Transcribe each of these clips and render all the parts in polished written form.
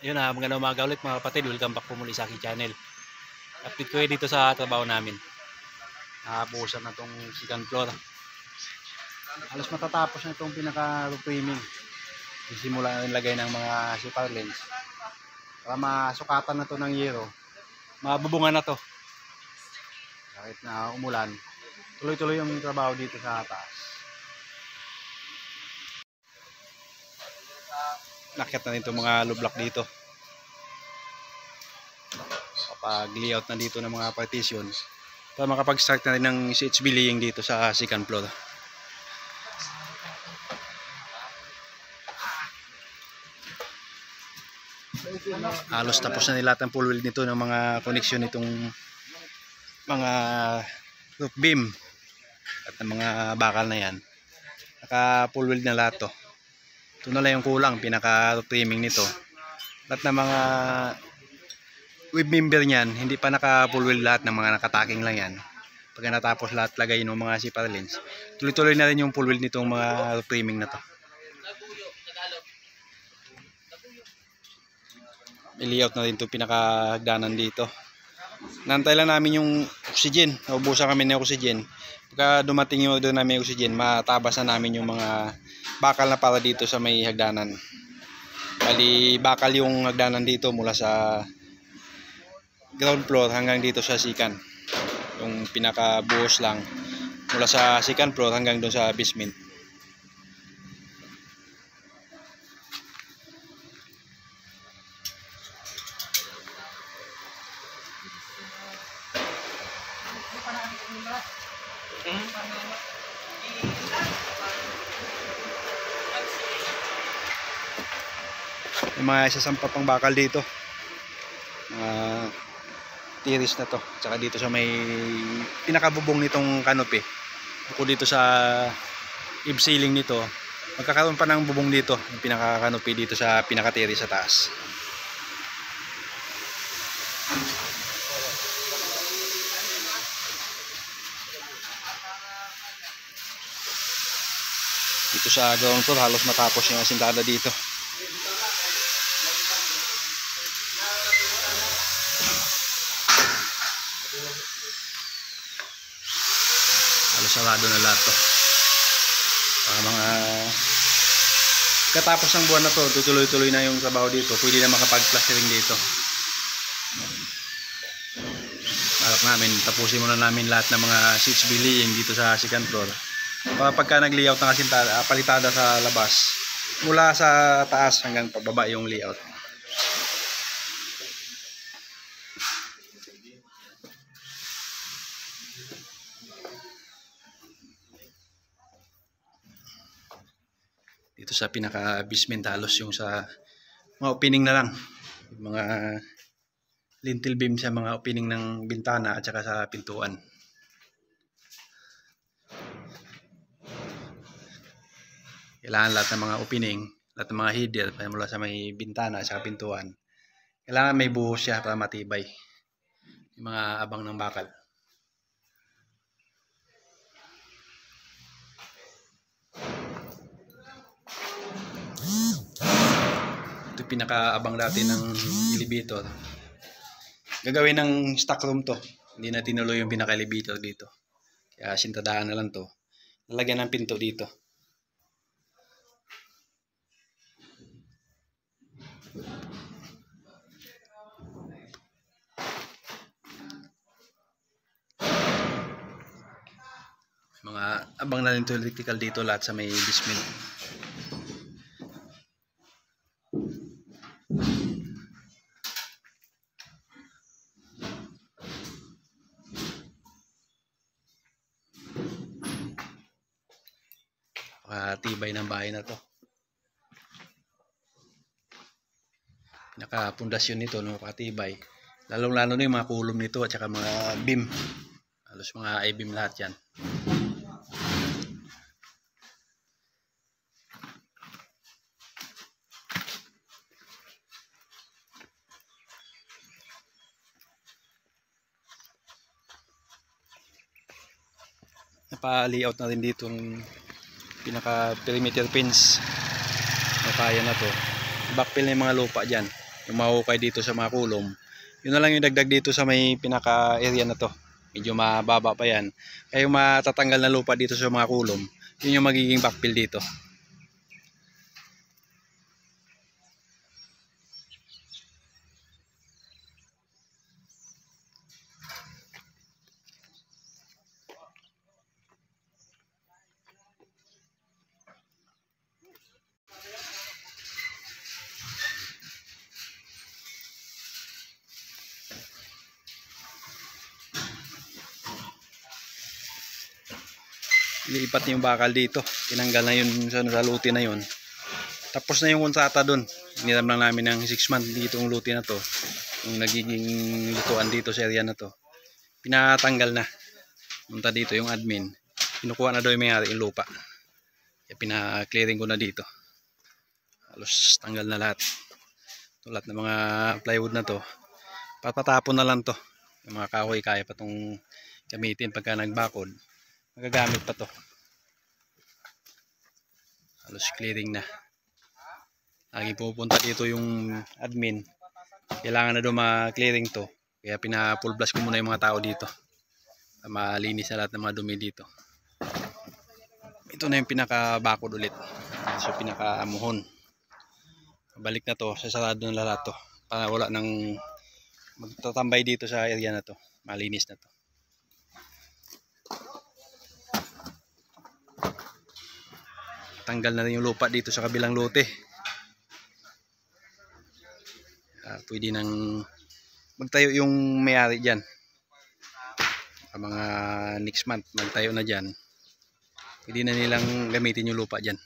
Yun na, magandang umaga ulit mga kapatid. Welcome back po muli sa aking channel. Update ko dito sa trabaho namin. Nakapusan na itong second floor. Halos matatapos na itong pinaka-framing. Sisimula na yung lagay ng mga super lens. Para masukatan na ito ng yero. Mabubungan na ito. Kahit na umulan, tuloy-tuloy yung trabaho dito sa taas. Nakit na rin itong mga lublak dito. Kapag layout na dito ng mga partition para makapag-start na rin ng CHB laying dito sa second floor. Halos tapos na nila ang full weld nito ng mga connection nitong mga roof beam at ng mga bakal na yan. Naka full weld na lahat to. Ito na lang yung kulang, pinaka framing nito. Lahat ng mga web member niyan, hindi pa naka full weld lahat ng mga nakataking lang yan. Pag natapos lahat lagay ng mga super lens, tuloy-tuloy na rin yung full weld nitong mga framing na to. I-layout na rin itong pinakahagdanan dito. Nantay lang namin yung oxygen. Naubusan kami ng oxygen. Pagka dumating yung order namin yung oxygen, matabas na namin yung mga bakal na para dito sa may hagdanan. Bali, bakal yung hagdanan dito mula sa ground floor hanggang dito sa second. Yung pinakabuhos lang mula sa second floor hanggang doon sa basement. May mga isasampa pang bakal dito. Tiris na to. Tsaka dito sa may pinakabubong nitong canopy. Bukod dito sa ib ceiling nito, magkakaroon pa ng bubong dito, yung pinaka-canopy dito sa pinaka-tiris sa taas. Dito sa ground floor halos matapos yung asintada dito. Halos sarado na lahat to. Mga katapos ng buwan na to, tutuloy-tuloy na yung trabaho dito. Pwede na makapag-plastering dito. Balak namin, tapusin muna namin lahat ng mga CHB laying dito sa second floor. Pagka nag-layout ng asintada, palitada sa labas, mula sa taas hanggang pababa yung layout. Dito sa pinaka-basement halos yung sa mga opening na lang. Mga lintel beam sa mga opening ng bintana at saka sa pintuan. Kailangan lahat ng mga opening, lahat ng mga header mula sa may bintana at saka pintuan. Kailangan may buhos siya para matibay. Yung mga abang ng bakal. Ito pinakaabang dati ng elevator. Gagawin ng stock room to. Hindi na tinuloy yung pinaka-elevator dito. Kaya sintadahan na lang to. Lalagyan ng pinto dito. Mga abang na rin to electrical dito lahat sa may basement. Tibay ng bahay na to. Pinaka-pundasyon nito no, pakatibay. Lalong-lalo na yung mga kulom nito at saka mga beam. Halos mga I-beam lahat yan. Napa-layout na rin dito yung pinaka perimeter fence na kaya na to. Backfill na yung mga lupa dyan. yung mahukay dito sa mga kulom. Yun na lang yung dagdag dito sa may pinaka area na to. Medyo mababa pa yan. Kaya yung matatanggal na lupa dito sa mga kulom, yun yung magiging backfill dito. Ilipat yung bakal dito. Tinanggal na yun sa luti na yun. Tapos na yung kontrata dun. Iniram lang namin ng 6 months dito yung luti na to. Yung nagiging lutuan dito sa area na to. Pinatanggal na. Punta dito yung admin. Kinukuha na daw yung may-ari yung lupa. Kaya pina-clearing ko na dito. Halos tanggal na lahat. Lahat ng mga plywood na to. Papatapon na lang to. Yung mga kahoy kaya pa itong gamitin pagka nagbakod. Magagamit pa to. Halos clearing na. Lagi pupunta dito yung admin. Kailangan na doon ma-clearing to. Kaya pina-full blast ko muna yung mga tao dito. Malinis na lahat ng mga dumi dito. Ito na yung pinaka-bakod ulit. So pinaka-amuhon. Balik na to. Sasarado na lahat to. Para wala nang magtatambay dito sa area na to. Malinis na to. Tanggal na rin yung lupa dito sa kabilang lote. Pwede nang magtayo yung may-ari dyan. Mga next month magtayo na dyan. Pwede na nilang gamitin yung lupa dyan.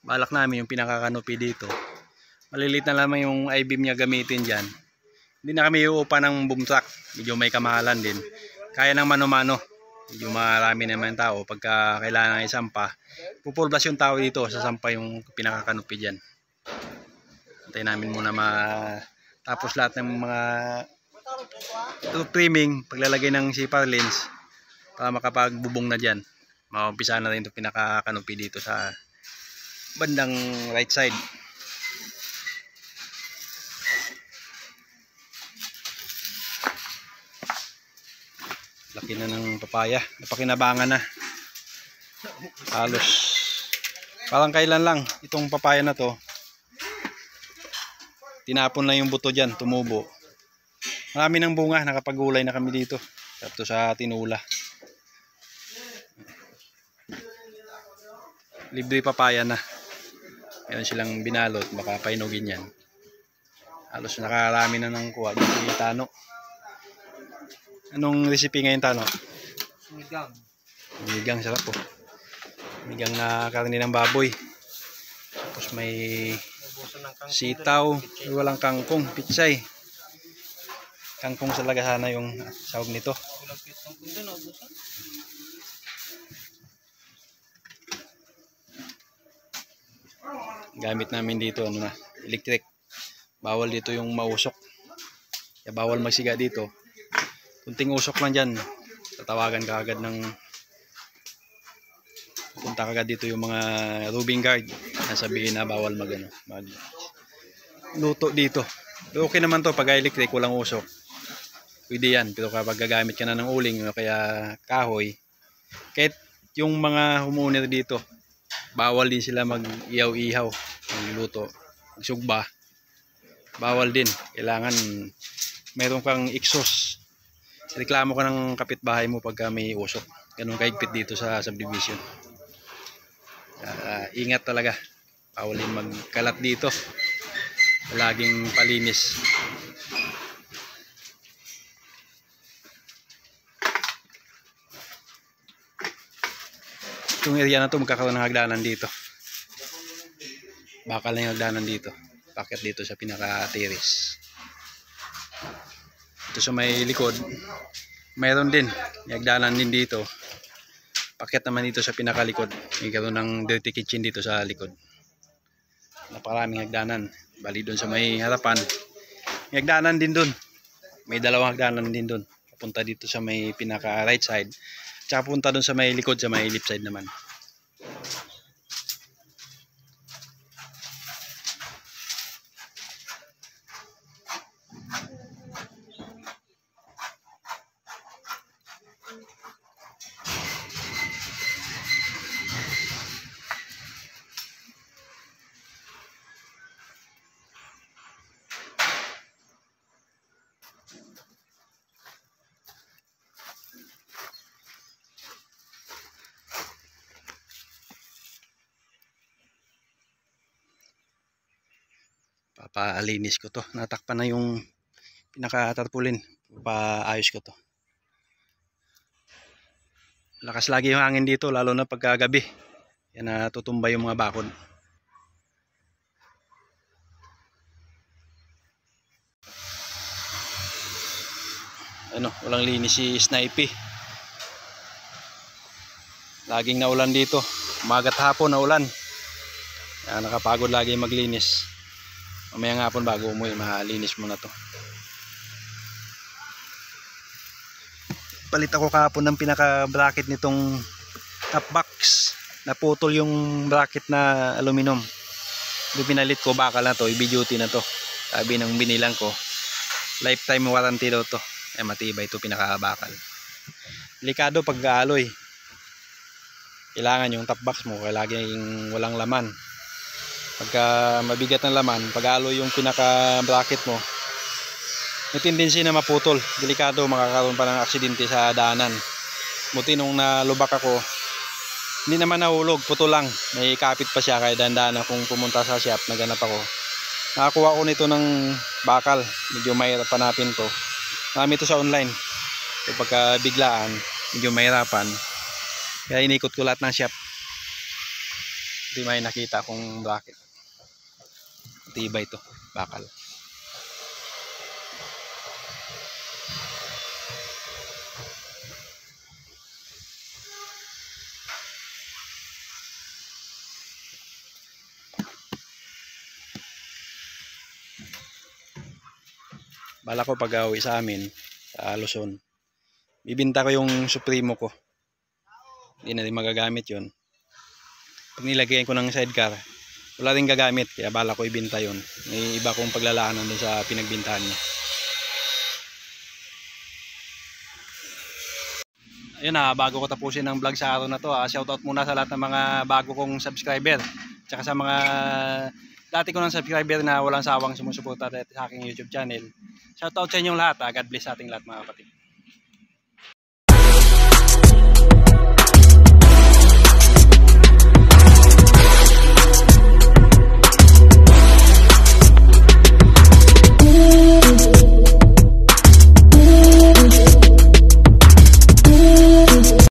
Balak namin yung pinaka-canopy dito. Maliliit na lamang yung I-beam niya gamitin dyan. Hindi na kami uupa ng boom truck. Medyo may kamahalan din. Kaya ng mano-mano. Medyo marami naman tao. Pagka kailangan ng isampa, pupulbas yung tao dito. Sasampa yung pinaka-canopy dyan. Antayin namin muna tapos lahat ng mga trimming, paglalagay ng zipper lens para makapagbubong na dyan. Maumpisa na rin yung pinaka-canopy dito sa bandang right side. Laki na ng papaya, napakinabangan na. Halos parang kailan lang itong papaya na to, tinapon lang yung buto dyan, tumubo. Marami ng bunga, nakapagulay na kami dito tapos sa tinula. Libre papaya na. Meron silang binalot, baka painugin yan. Halos nakarami na ng kuha dito si Tano. Anong recipe ngayon, Tano? Sinigang. Sinigang, sarap po. Sinigang na karne ng baboy. Tapos may sitaw, walang kangkong, pitsay. Kangkong talaga sana yung sahog nito. Gamit namin dito ano na, electric. Bawal dito yung mausok. Kaya bawal magsiga dito. Kunting usok lang dyan, tatawagan ka agad ng punta agad dito yung mga roving guard. Nasabihin na bawal mag luto dito. Pero okay naman to pag electric, walang usok. Pwede yan, pero kapag gagamit ka na ng uling o kaya kahoy, kahit yung mga homeowner dito, bawal din sila mag-ihaw-ihaw, magluto, magsugba. Bawal din. Kailangan mayroon kang exhaust. Reklamo ka ng kapitbahay mo pagka may usok. Ganun kahigpit dito sa subdivision. Ingat talaga. Bawal din magkalat dito. Laging palinis. Itong area na to magkakaroon ng hagdanan dito. Bakal na yung hagdanan dito. Bakit dito sa pinaka-terrace. Ito sa may likod, mayroon din. May hagdanan din dito. Pakyat naman dito sa pinakalikod. Mayroon ng dirty kitchen dito sa likod. Napakaraming hagdanan. Bali doon sa may harapan. May hagdanan din doon. May dalawang hagdanan din doon. Papunta dito sa may pinaka right side. Tsaka punta doon sa may likod, sa may left side naman. Papaalinis ko to. Natakpan na yung pinaka-tarpaulin. Paayos ko to. Lakas lagi yung hangin dito, lalo na pagkagabi. Yan, natutumba yung mga bakod. Ano, walang linis si Snipey. Laging naulan dito. Umagat hapon naulan. Yan, nakapagod lagi maglinis. Mamayang hapon bago umuwi, malinis muna to. Palit ako kahapon ng pinaka bracket nitong top box. Naputol yung bracket na aluminum. Yung pinalit ko, bakal na to, heavy duty na to. Sabi ng binilang ko, lifetime warranty daw to. Matibay to, pinaka bakal. Delikado pag aloy. Kailangan yung top box mo laging walang laman. Pagka mabigat ng laman, pag aloy yung pinaka bracket mo, may tendency na maputol. Delikado, makakaroon pa ng aksidente sa daanan. Buti nung nalubak ako, hindi naman nahulog, putol lang. May kapit pa siya, kaya dandan akong pumunta sa shop, naganap ako. Nakakuha ko nito ng bakal, medyo mahirap hanapin to. Marami ito sa online. So pagka biglaan, medyo mahirapan. Kaya inikot ko lahat ng shop. Hindi may nakita akong bracket. Tibay ito, bakal. Bala ko pag uwi sa amin, sa Luzon, bibinta ko yung Supremo ko. Hindi na rin magagamit yun. Pag nilagyan ko ng sidecar, wala rin gagamit, kaya bala ko ibinta yun. May iba kong paglalaanan dun sa pinagbintahan niya. Ayun na, bago ko tapusin ang vlog sa araw na to, shoutout muna sa lahat ng mga bago kong subscriber. Tsaka sa mga dati ko ng subscriber na walang sawang sumusuporta sa aking YouTube channel. Shoutout sa inyong lahat. God bless sa ating lahat, mga kapatid.